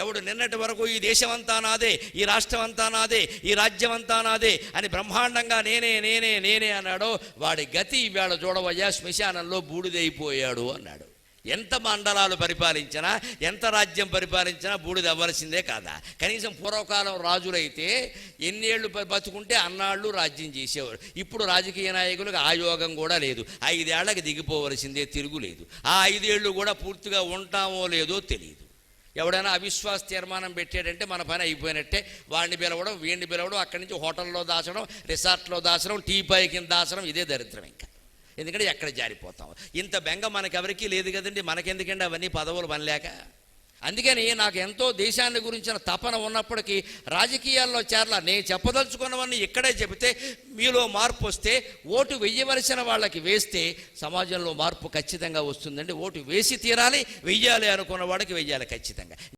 ఎవడు నిన్నటి వరకు ఈ దేశమంతా నాదే, ఈ రాష్ట్రం అంతా నాదే, ఈ రాజ్యం అంతా నాదే అని బ్రహ్మాండంగా నేనే నేనే నేనే అన్నాడో వాడి గతి ఇవాళ చూడవయ్యా శ్మశానంలో బూడిదైపోయాడు అన్నాడు. ఎంత మండలాలు పరిపాలించినా, ఎంత రాజ్యం పరిపాలించినా బూడిద అవ్వాల్సిందే కాదా? కనీసం పూర్వకాలం రాజులైతే ఎన్నేళ్ళు బతుకుంటే అన్నాళ్ళు రాజ్యం చేసేవారు. ఇప్పుడు రాజకీయ నాయకులకు ఆ యోగం కూడా లేదు. 5 ఏళ్లకు దిగిపోవలసిందే, తిరుగులేదు. ఆ 5 ఏళ్ళు కూడా పూర్తిగా ఉంటామో లేదో తెలియదు. ఎవడైనా అవిశ్వాస తీర్మానం పెట్టాడంటే మన పని అయిపోయినట్టే. వాడిని పిలవడం, వీడిని పిలవడం, అక్కడి నుంచి హోటల్లో దాచడం, రిసార్ట్లో దాచడం, టీపాయ్ కింద దాచడం, ఇదే దరిద్రం. ఇంకా ఎందుకంటే ఎక్కడ జారిపోతాం. ఇంత బెంగ మనకెవరికీ లేదు కదండి. మనకెందుకండి అవన్నీ పదవులు పనిలేక? అందుకని నాకు ఎంతో దేశాన్ని గురించిన తపన ఉన్నప్పటికీ రాజకీయాల్లో చేరలా. నేను చెప్పదలుచుకున్నవన్నీ ఇక్కడే చెబితే మీలో మార్పు వస్తే, ఓటు వెయ్యవలసిన వాళ్ళకి వేస్తే సమాజంలో మార్పు ఖచ్చితంగా వస్తుందండి. ఓటు వేసి తీరాలి, వెయ్యాలి అనుకున్న వాడికి వెయ్యాలి ఖచ్చితంగా.